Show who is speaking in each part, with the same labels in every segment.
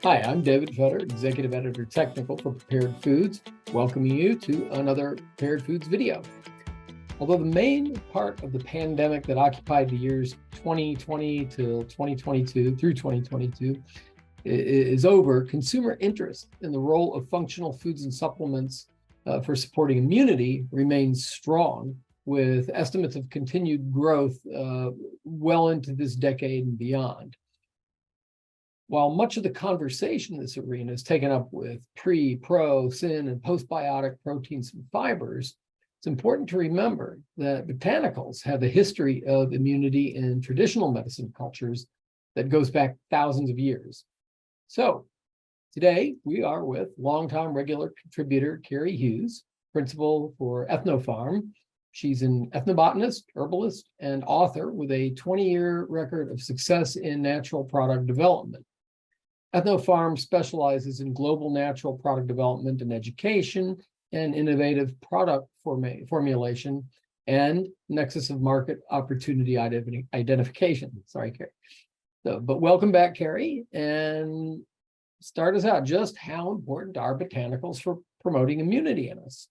Speaker 1: Hi, I'm David Fetter, Executive Editor Technical for Prepared Foods, welcoming you to another Prepared Foods video. Although the main part of the pandemic that occupied the years 2020 to 2022 through 2022 is over, consumer interest in the role of functional foods and supplements for supporting immunity remains strong, with estimates of continued growth well into this decade and beyond. While much of the conversation in this arena is taken up with pre, pro, syn, and postbiotic proteins and fibers, it's important to remember that botanicals have a history of immunity in traditional medicine cultures that goes back thousands of years. So today we are with longtime regular contributor Kerry Hughes, principal for EthnoPharm. She's an ethnobotanist, herbalist, and author with a 20-year record of success in natural product development. EthnoPharm specializes in global natural product development and education and innovative product formulation and nexus of market opportunity identification. Sorry, Kerry. But welcome back, Kerry, and start us out. Just how important are botanicals for promoting immunity in us?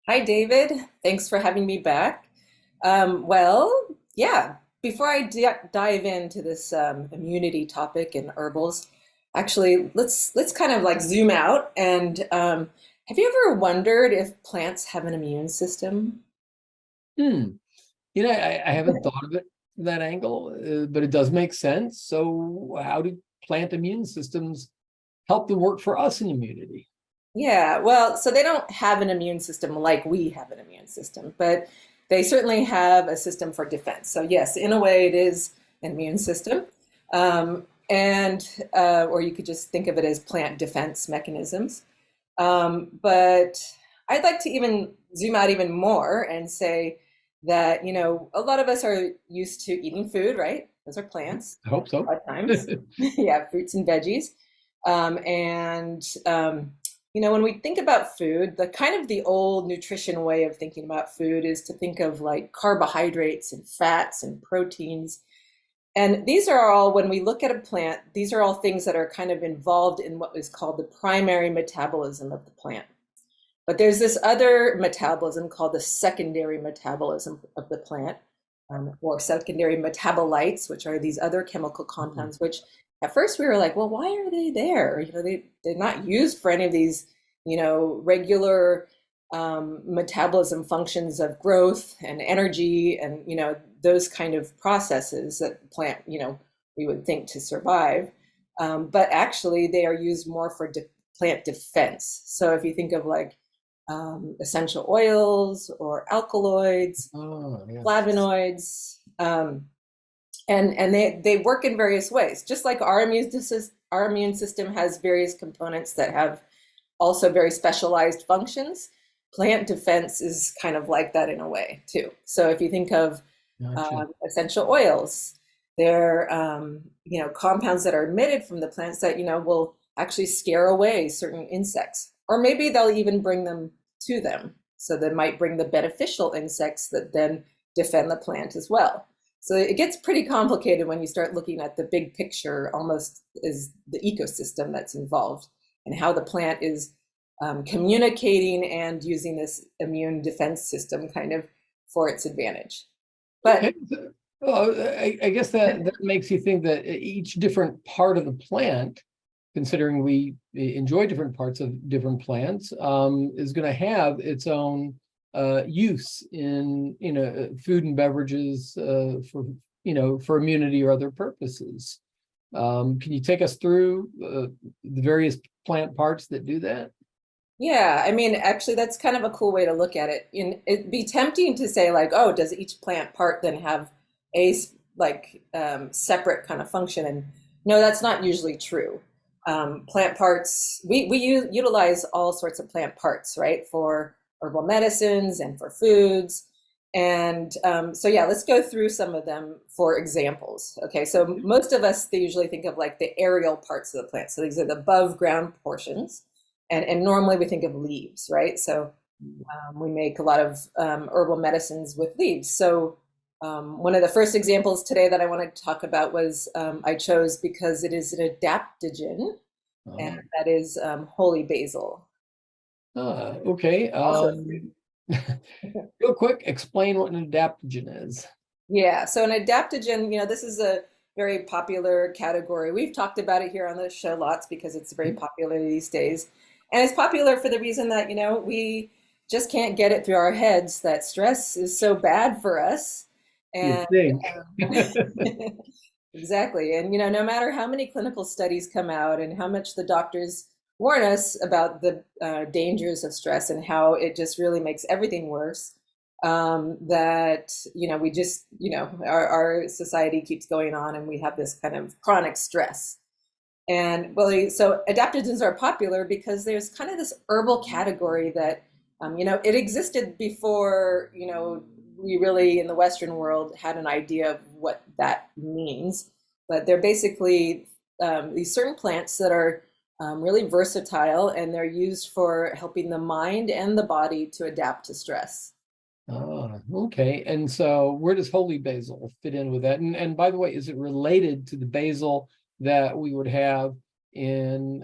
Speaker 2: Hi, David. Thanks for having me back. Yeah, before I dive into this immunity topic and herbals, actually, let's kind of like zoom out and have you ever wondered if plants have an immune system?
Speaker 1: I haven't thought of it from that angle, but it does make sense. So how do plant immune systems help them work for us in immunity?
Speaker 2: Yeah, well, so they don't have an immune system like we have an immune system, but they certainly have a system for defense. So yes, in a way, it is an immune system, or you could just think of it as plant defense mechanisms. But I'd like to even zoom out even more and say that, a lot of us are used to eating food, right? Those are plants
Speaker 1: I hope
Speaker 2: a
Speaker 1: so.
Speaker 2: lot of times. Yeah, fruits and veggies. When we think about food, the kind of the old nutrition way of thinking about food is to think of like carbohydrates and fats and proteins. And these are all, when we look at a plant, these are all things that are kind of involved in what is called the primary metabolism of the plant. But there's this other metabolism called the secondary metabolism of the plant, or secondary metabolites, which are these other chemical compounds, which at first we were like, well, why are they there? They're not used for any of these, regular metabolism functions of growth and energy and, those kind of processes that the plant, we would think to survive. But actually they are used more for plant defense. So if you think of like essential oils or alkaloids,
Speaker 1: Yes.
Speaker 2: flavonoids, and they work in various ways, just like our immune system has various components that have also very specialized functions. Plant defense is kind of like that in a way too. So if you think of
Speaker 1: Gotcha.
Speaker 2: essential oils, they're compounds that are emitted from the plants that will actually scare away certain insects, or maybe they'll even bring them to them. So they might bring the beneficial insects that then defend the plant as well. So it gets pretty complicated when you start looking at the big picture, almost as the ecosystem that's involved and how the plant is communicating and using this immune defense system kind of for its advantage. But
Speaker 1: Okay. Well, I guess that makes you think that each different part of the plant, considering we enjoy different parts of different plants, is going to have its own use in food and beverages for immunity or other purposes. Can you take us through the various plant parts that do that?
Speaker 2: yeah, I mean, actually, that's kind of a cool way to look at it. It'd be tempting to say like, oh, does each plant part then have a separate kind of function? And no, that's not usually true. Plant parts, we utilize all sorts of plant parts, right, for herbal medicines and for foods. And so, yeah, let's go through some of them for examples. Okay, so most of us, they usually think of like the aerial parts of the plant. So these are the above ground portions. And normally we think of leaves, right? So we make a lot of herbal medicines with leaves. So One of the first examples today that I wanted to talk about was I chose because it is an adaptogen, and
Speaker 1: Oh,
Speaker 2: that is holy basil.
Speaker 1: okay.
Speaker 2: Also,
Speaker 1: Real quick, explain what an adaptogen is.
Speaker 2: yeah, so an adaptogen, this is a very popular category. We've talked about it here on the show lots because it's very popular these days. And it's popular for the reason that, we just can't get it through our heads that stress is so bad for us.
Speaker 1: You
Speaker 2: And
Speaker 1: think?
Speaker 2: exactly. And, no matter how many clinical studies come out and how much the doctors warn us about the dangers of stress and how it just really makes everything worse, that, we just, our society keeps going on and we have this kind of chronic stress. And well, so adaptogens are popular because there's kind of this herbal category that, it existed before, we really in the Western world had an idea of what that means. But they're basically these certain plants that are really versatile and they're used for helping the mind and the body to adapt to stress.
Speaker 1: Okay. And so where does holy basil fit in with that? And by the way, is it related to the basil that we would have in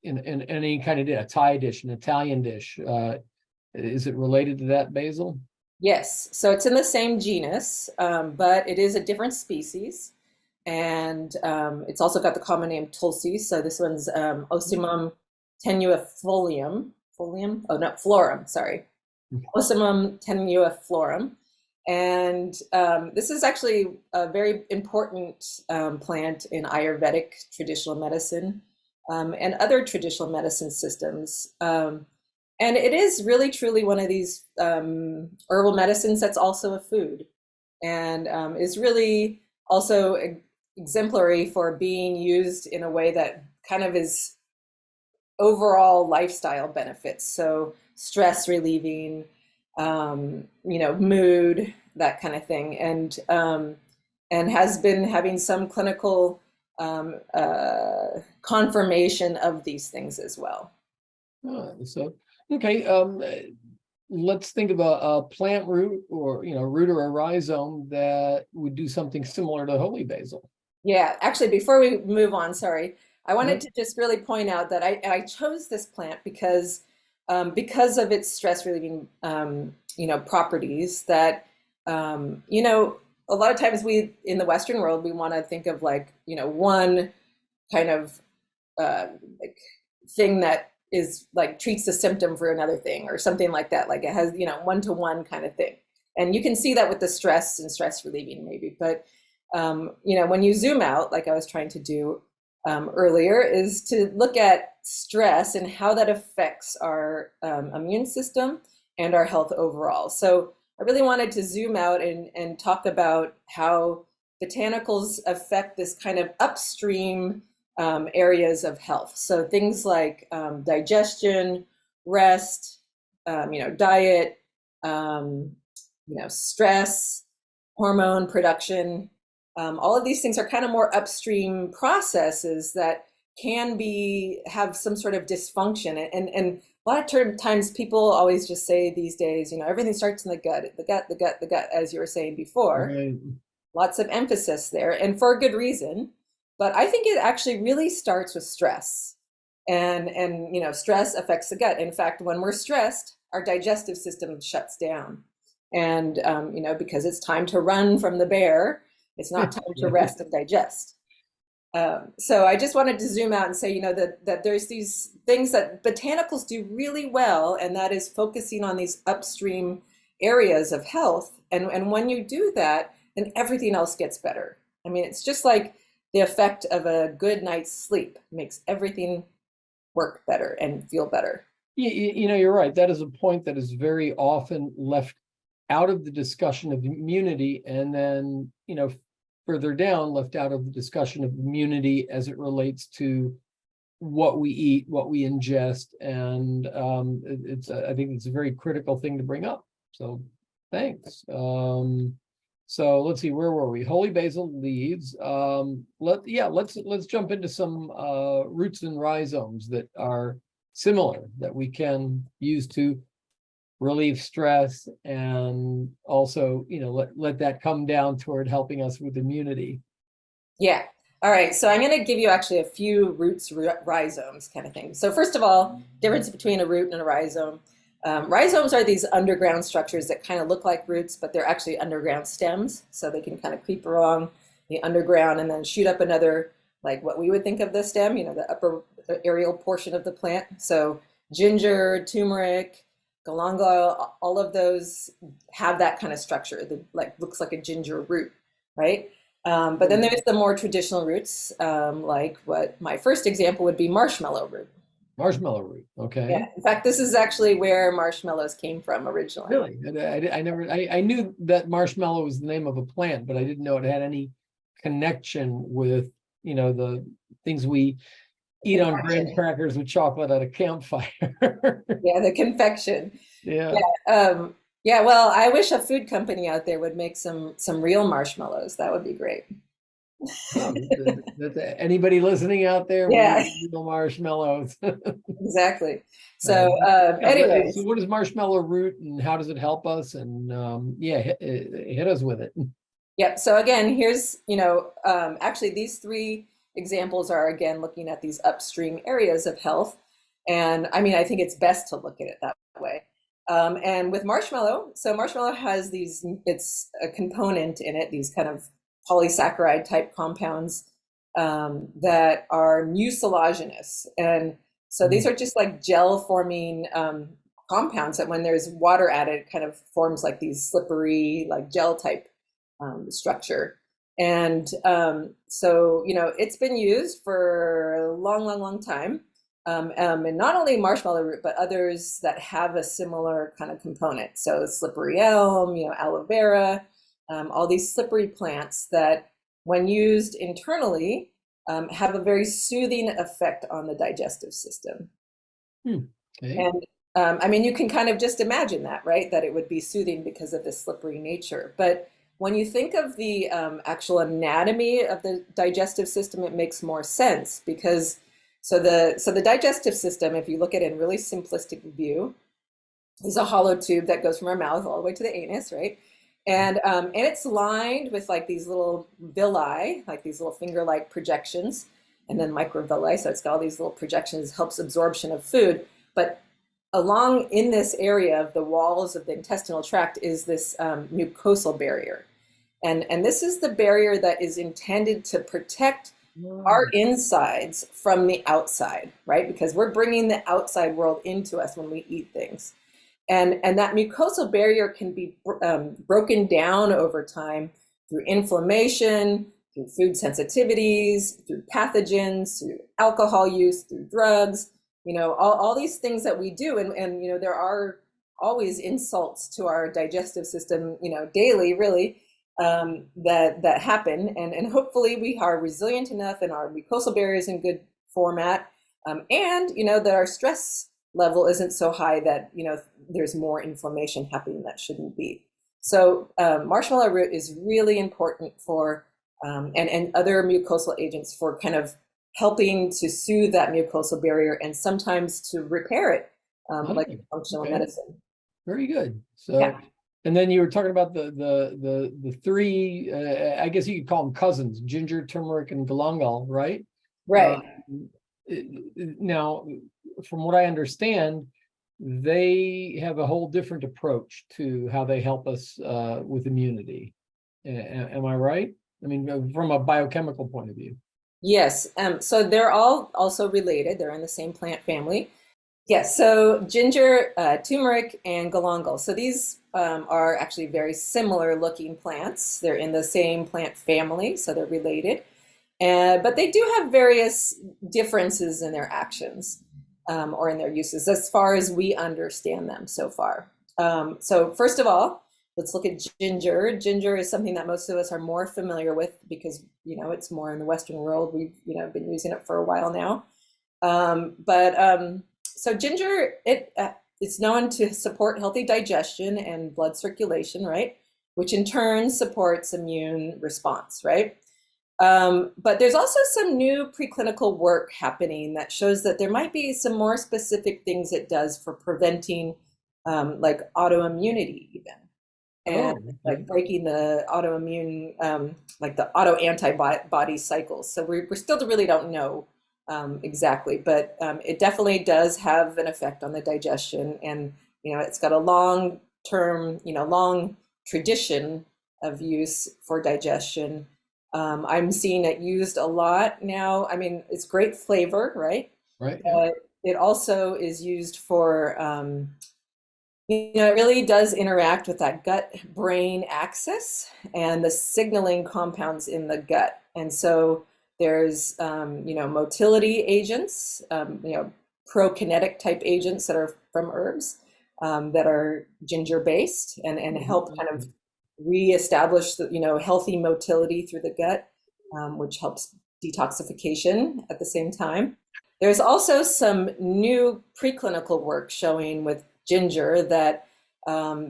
Speaker 1: any kind of a Thai dish, an Italian dish? Is it related to that basil?
Speaker 2: Yes, so it's in the same genus, but it is a different species. And it's also got the common name Tulsi. So this one's Ocimum tenuifolium. Folium? Oh, no, florum, sorry. Ocimum tenuiflorum. And this is actually a very important plant in Ayurvedic traditional medicine and other traditional medicine systems. And it is really truly one of these herbal medicines that's also a food and is really also exemplary for being used in a way that kind of is overall lifestyle benefits. So stress relieving, mood, that kind of thing, and has been having some clinical confirmation of these things as well.
Speaker 1: So okay. Let's think of a plant root or root or a rhizome that would do something similar to holy basil.
Speaker 2: Yeah, actually, before we move on, sorry, I
Speaker 1: Yeah.
Speaker 2: wanted to just really point out that I chose this plant because of its stress relieving properties that a lot of times we in the Western world we want to think of like one kind of uh, like thing that is like treats the symptom for another thing or something like that, like it has one-to-one kind of thing. And you can see that with the stress and stress relieving maybe, but when you zoom out, like I was trying to do earlier, is to look at stress and how that affects our immune system and our health overall. So I really wanted to zoom out and talk about how botanicals affect this kind of upstream areas of health. So things like digestion, rest, diet, stress, hormone production. All of these things are kind of more upstream processes that can have some sort of dysfunction. And a lot of times people always just say these days, everything starts in the gut, the gut, the gut, the gut, as you were saying before.
Speaker 1: Right.
Speaker 2: Lots of emphasis there, and for a good reason. But I think it actually really starts with stress. And stress affects the gut. In fact, when we're stressed, our digestive system shuts down. And because it's time to run from the bear, it's not time to rest and digest. So I just wanted to zoom out and say, that there's these things that botanicals do really well, and that is focusing on these upstream areas of health. And when you do that, then everything else gets better. I mean, it's just like the effect of a good night's sleep makes everything work better and feel better.
Speaker 1: You're right. That is a point that is very often left out of the discussion of immunity, and then further down left out of the discussion of immunity as it relates to what we eat, what we ingest, and I think it's a very critical thing to bring up. So thanks. So let's see, where were we? Holy basil leaves. Let's jump into some roots and rhizomes that are similar that we can use to relieve stress, and also, let that come down toward helping us with immunity.
Speaker 2: Yeah. All right. So I'm going to give you actually a few roots, rhizomes kind of thing. So first of all, difference between a root and a rhizome. Rhizomes are these underground structures that kind of look like roots, but they're actually underground stems. So they can kind of creep along the underground and then shoot up another, like what we would think of the stem, the upper aerial portion of the plant. So ginger, turmeric, galangal, all of those have that kind of structure that like looks like a ginger root, right? But then there's the more traditional roots, like what my first example would be marshmallow root.
Speaker 1: Marshmallow root.
Speaker 2: Yeah,
Speaker 1: Okay.
Speaker 2: in fact, this is actually where marshmallows came from originally.
Speaker 1: Really? I knew that marshmallow was the name of a plant, but I didn't know it had any connection with, the things we eat on graham
Speaker 2: Confection.
Speaker 1: crackers with chocolate at a campfire.
Speaker 2: Yeah, the confection.
Speaker 1: Yeah.
Speaker 2: Yeah, yeah. Well, I wish a food company out there would make some real marshmallows. That would be great.
Speaker 1: Oh, anybody listening out there, we
Speaker 2: Yeah,
Speaker 1: need real marshmallows.
Speaker 2: exactly.
Speaker 1: Uh,
Speaker 2: So,
Speaker 1: yeah, so
Speaker 2: anyways,
Speaker 1: what is marshmallow root and how does it help us? And yeah, hit us with it.
Speaker 2: yep. So again, here's, actually these three examples are again looking at these upstream areas of health. And I mean, I think it's best to look at it that way. And with marshmallow, so marshmallow has it's a component in it, these kind of polysaccharide type compounds that are mucilaginous. And so these are just like gel forming compounds that when there's water added, it kind of forms like these slippery, like gel type structure. And so, it's been used for a long, long, long time. And not only marshmallow root, but others that have a similar kind of component. So slippery elm, aloe vera, all these slippery plants that, when used internally, have a very soothing effect on the digestive system.
Speaker 1: Okay.
Speaker 2: And I mean, you can kind of just imagine that, right? That it would be soothing because of the slippery nature. But when you think of the actual anatomy of the digestive system, it makes more sense because so the digestive system, if you look at it in really simplistic view, is a hollow tube that goes from our mouth all the way to the anus, right? And it's lined with like these little villi, like these little finger-like projections, and then microvilli. So it's got all these little projections, helps absorption of food. But along in this area of the walls of the intestinal tract is this mucosal barrier. And this is the barrier that is intended to protect our insides from the outside, right? Because we're bringing the outside world into us when we eat things. And that mucosal barrier can be broken down over time through inflammation, through food sensitivities, through pathogens, through alcohol use, through drugs, all these things that we do. And there are always insults to our digestive system, daily, really, that happen. And hopefully we are resilient enough and our mucosal barrier is in good format. And, that our stress level isn't so high that, there's more inflammation happening that shouldn't be. So marshmallow root is really important for, and other mucosal agents for kind of helping to soothe that mucosal barrier and sometimes to repair it, like functional medicine.
Speaker 1: Very good. So,
Speaker 2: Yeah.
Speaker 1: and then you were talking about the three, I guess you could call them cousins, ginger, turmeric, and galangal, right?
Speaker 2: Right.
Speaker 1: Now, from what I understand, they have a whole different approach to how they help us with immunity. Am I right? I mean, from a biochemical point of view.
Speaker 2: Yes. So they're all also related. They're in the same plant family. Yes. So ginger, turmeric, and galangal. So these are actually very similar looking plants. They're in the same plant family, so they're related. But they do have various differences in their actions or in their uses as far as we understand them so far. So first of all, let's look at ginger. Ginger is something that most of us are more familiar with because, it's more in the Western world. We've, been using it for a while now. So ginger, it's known to support healthy digestion and blood circulation, right? Which in turn supports immune response, right? But there's also some new preclinical work happening that shows that there might be some more specific things it does for preventing like autoimmunity even, and
Speaker 1: Oh, okay.
Speaker 2: like breaking the autoimmune, like the auto antibody cycles. So we still really don't know exactly, but it definitely does have an effect on the digestion, and it's got a long term, long tradition of use for digestion. I'm seeing it used a lot now. I mean, it's great flavor, right?
Speaker 1: Right. Yeah.
Speaker 2: But it also is used for it really does interact with that gut-brain axis and the signaling compounds in the gut. And so there's, motility agents, prokinetic type agents that are from herbs that are ginger-based and help kind of
Speaker 1: Mhm.
Speaker 2: reestablish the, healthy motility through the gut, which helps detoxification at the same time. There's also some new preclinical work showing with ginger that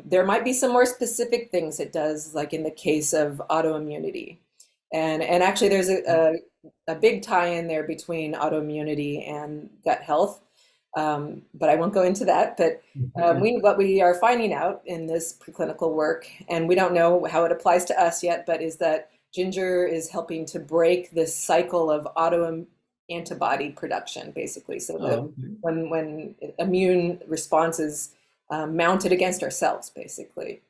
Speaker 2: there might be some more specific things it does, like in the case of autoimmunity. And actually, there's a big tie in there between autoimmunity and gut health. But I won't go into that. But
Speaker 1: Yeah.
Speaker 2: what we are finding out in this preclinical work, and we don't know how it applies to us yet, but is that ginger is helping to break this cycle of auto antibody production, basically, so that
Speaker 1: Oh, okay.
Speaker 2: when immune responses mounted against ourselves, basically.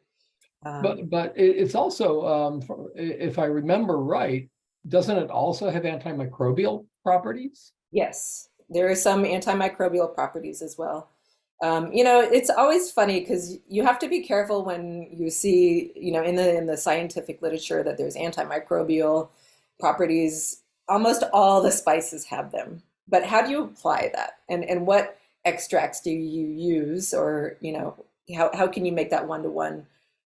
Speaker 2: Um,
Speaker 1: But it's also, if I remember right, doesn't it also have antimicrobial properties?
Speaker 2: yes, there are some antimicrobial properties as well. It's always funny because you have to be careful when you see, in the scientific literature that there's antimicrobial properties. Almost all the spices have them. But how do you apply that? And what extracts do you use? Or, how can you make that one-to-one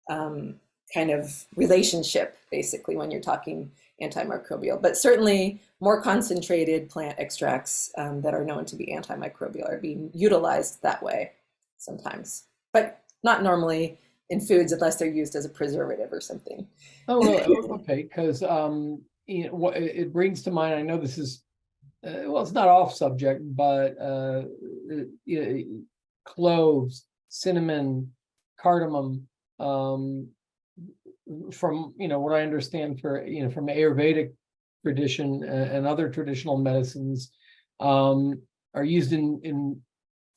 Speaker 2: kind of relationship, basically, when you're talking antimicrobial? But certainly more concentrated plant extracts that are known to be antimicrobial are being utilized that way sometimes, but not normally in foods unless they're used as a preservative or something.
Speaker 1: Oh, really? Oh, okay. Because what it brings to mind, I know this is well, it's not off subject, but cloves, cinnamon, cardamom, um, from what I understand for from Ayurvedic tradition and other traditional medicines, um, are used in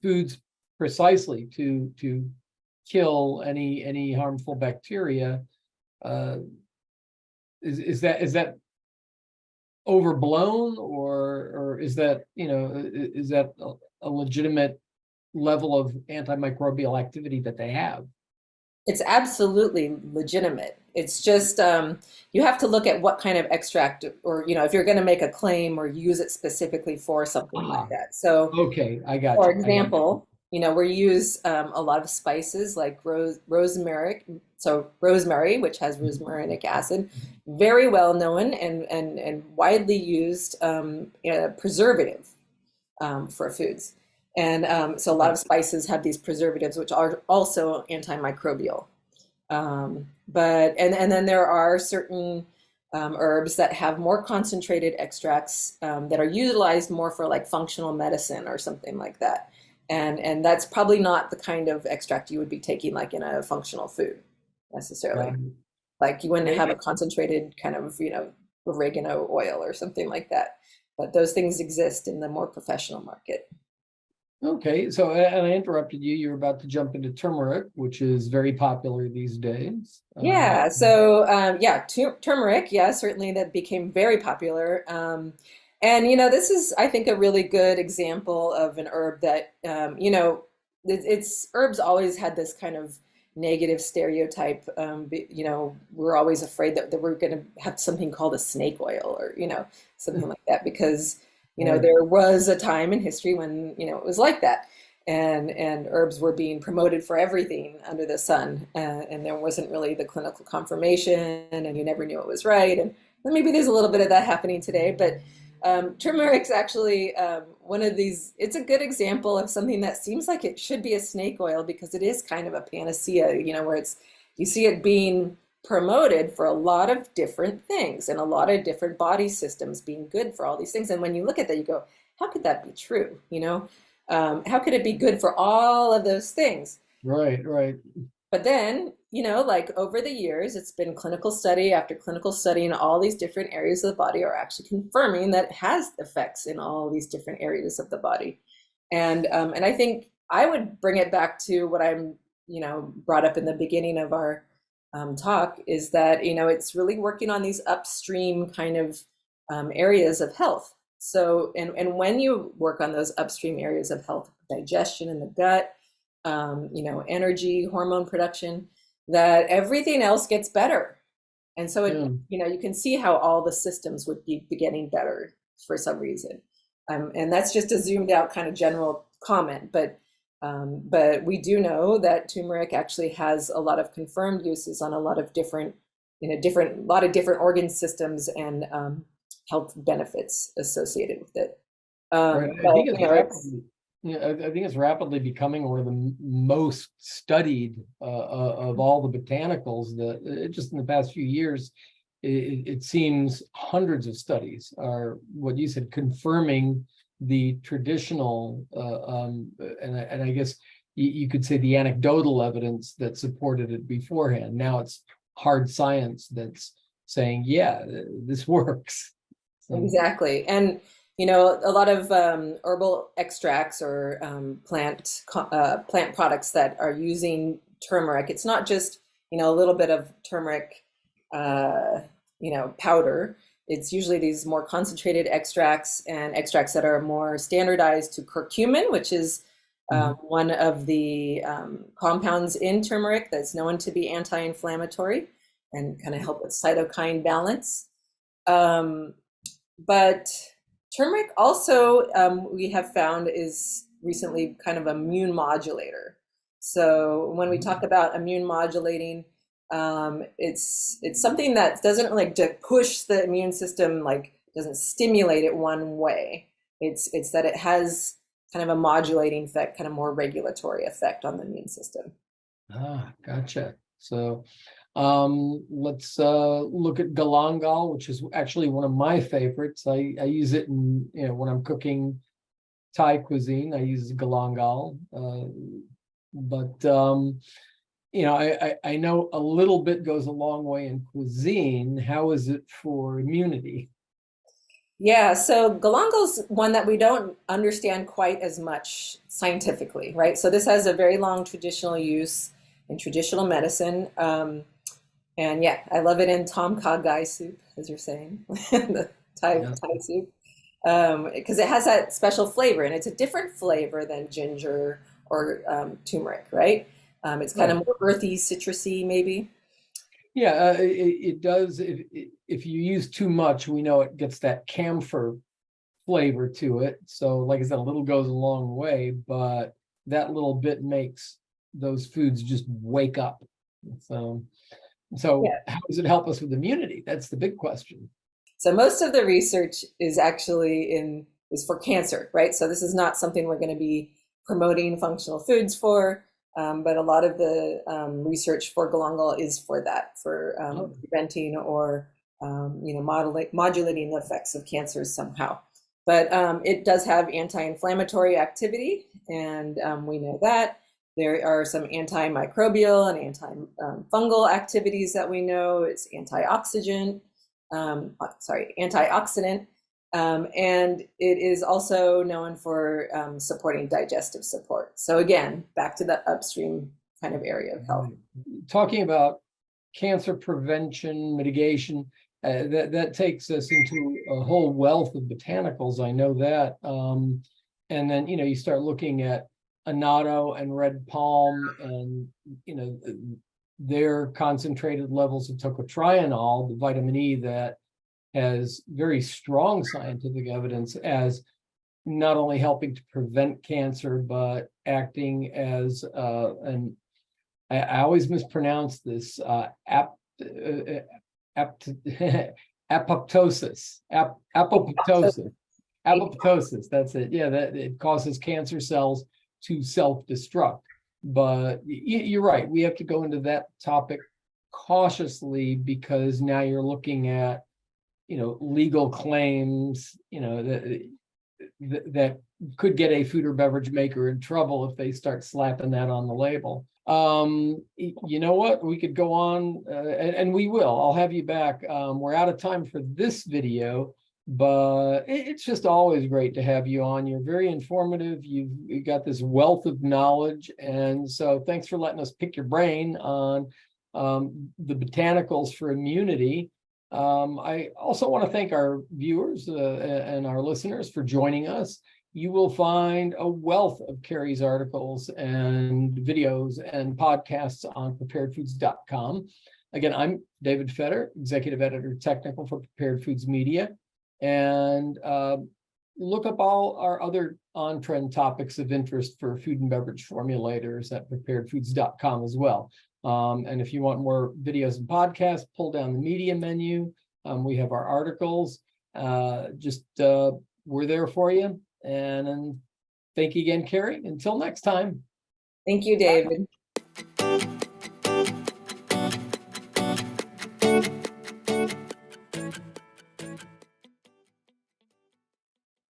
Speaker 1: foods precisely to kill any harmful bacteria. Uh, is that overblown, or is that is that a legitimate level of antimicrobial activity that they have?
Speaker 2: It's absolutely legitimate. It's just you have to look at what kind of extract, or if you're going to make a claim or use it specifically for something like
Speaker 1: Ah,
Speaker 2: that. So
Speaker 1: okay, I got
Speaker 2: for
Speaker 1: you. I got you.
Speaker 2: example, we use a lot of spices like rosemary. So rosemary, which has rosmarinic acid, very well known and widely used preservative for foods. And so a lot of spices have these preservatives, which are also antimicrobial. But then there are certain herbs that have more concentrated extracts that are utilized more for like functional medicine or something like that. And that's probably not the kind of extract you would be taking like in a functional food necessarily.
Speaker 1: Got it.
Speaker 2: Like you wouldn't have a
Speaker 1: Okay.
Speaker 2: concentrated kind of, oregano oil or something like that. But those things exist in the more professional market.
Speaker 1: Okay, so and I interrupted you. You were about to jump into turmeric, which is very popular these days.
Speaker 2: Yeah, so yeah, turmeric, yeah, certainly that became very popular. And this is, I think, a really good example of an herb that, it's herbs always had this kind of negative stereotype. We're always afraid that we're going to have something called a snake oil or, something like that because,
Speaker 1: Right.
Speaker 2: there was a time in history when, it was like that and herbs were being promoted for everything under the sun, and there wasn't really the clinical confirmation, and you never knew it was right. And maybe there's a little bit of that happening today, but turmeric's actually one of these. It's a good example of something that seems like it should be a snake oil because it is kind of a panacea, where you see it being promoted for a lot of different things and a lot of different body systems being good for all these things. And when you look at that, you go, how could that be true? How could it be good for all of those things?
Speaker 1: Right, right.
Speaker 2: But then, like over the years, it's been clinical study after clinical study, and all these different areas of the body are actually confirming that it has effects in all these different areas of the body. And I think I would bring it back to what I'm, brought up in the beginning of our talk, is that, it's really working on these upstream kind of areas of health. So, and when you work on those upstream areas of health, digestion in the gut, energy, hormone production, that everything else gets better. And so
Speaker 1: Yeah.
Speaker 2: you can see how all the systems would be getting better for some reason. And that's just a zoomed out kind of general comment, but we do know that turmeric actually has a lot of confirmed uses on a lot of different, lot of different organ systems and health benefits associated with it.
Speaker 1: Right. I
Speaker 2: But
Speaker 1: think it's rapidly, I think it's rapidly becoming one of the most studied of all the botanicals. Just in the past few years, it seems hundreds of studies are what you said, confirming the traditional, and I guess you could say the anecdotal evidence that supported it beforehand. Now it's hard science that's saying, yeah, this works. So,
Speaker 2: Exactly. And, a lot of herbal extracts or plant products that are using turmeric. It's not just, a little bit of turmeric, uh, powder. It's usually these more concentrated extracts and extracts that are more standardized to curcumin, which is
Speaker 1: mhm.
Speaker 2: one of the compounds in turmeric that's known to be anti-inflammatory and kind of help with cytokine balance. Um, but turmeric also, we have found, is recently kind of immune modulator. So when we talk about immune modulating, it's something that doesn't like to push the immune system, like doesn't stimulate it one way. It's that it has kind of a modulating effect, kind of more regulatory effect on the immune system.
Speaker 1: Gotcha. So let's look at galangal, which is actually one of my favorites. I use it in, when I'm cooking Thai cuisine, I use galangal. But I know a little bit goes a long way in cuisine. How is it for immunity?
Speaker 2: Yeah, so galangal's one that we don't understand quite as much scientifically, right? So this has a very long traditional use in traditional medicine. And yeah, I love it in tom kha gai soup, as you're saying, the
Speaker 1: Yeah.
Speaker 2: Thai soup, because it has that special flavor, and it's a different flavor than ginger or turmeric, right? It's kind of
Speaker 1: Right.
Speaker 2: more earthy, citrusy, maybe.
Speaker 1: Yeah, it does. If you use too much, we know it gets that camphor flavor to it. So, like I said, a little goes a long way, but that little bit makes those foods just wake up. So, so
Speaker 2: Yeah.
Speaker 1: how does it help us with immunity? That's the big question.
Speaker 2: So most of the research is actually is for cancer, right? So this is not something we're going to be promoting functional foods for, but a lot of the research for galangal is for that, for
Speaker 1: Oh,
Speaker 2: preventing or modulating the effects of cancers somehow. But it does have anti-inflammatory activity, and we know that. There are some antimicrobial and anti-fungal activities that we know. It's antioxidant, antioxidant, and it is also known for supporting digestive support. So again, back to the upstream kind of area of health.
Speaker 1: right. Talking about cancer prevention, mitigation, that takes us into a whole wealth of botanicals. I know that. And then, you start looking at annatto and red palm and, their concentrated levels of tocotrienol, the vitamin E that has very strong scientific evidence as not only helping to prevent cancer, but acting as an I always mispronounce this apt, apoptosis, apoptosis, apoptosis. That's it. Yeah, that it causes cancer cells to self-destruct. But you're right. We have to go into that topic cautiously because now you're looking at, legal claims, that could get a food or beverage maker in trouble if they start slapping that on the label. You know what? We could go on, and we will. I'll have you back. We're out of time for this video, but it's just always great to have you on. You're very informative. You've got this wealth of knowledge, and so thanks for letting us pick your brain on the botanicals for immunity. I also want to thank our viewers and our listeners for joining us. You will find a wealth of Kerry's articles and videos and podcasts on preparedfoods.com. Again, I'm David Fetter, Executive Editor Technical for Prepared Foods Media. And look up all our other on-trend topics of interest for food and beverage formulators at preparedfoods.com as well. And if you want more videos and podcasts, pull down the media menu. We have our articles. We're there for you. And thank you again, Kerry. Until next time.
Speaker 2: Thank you, David.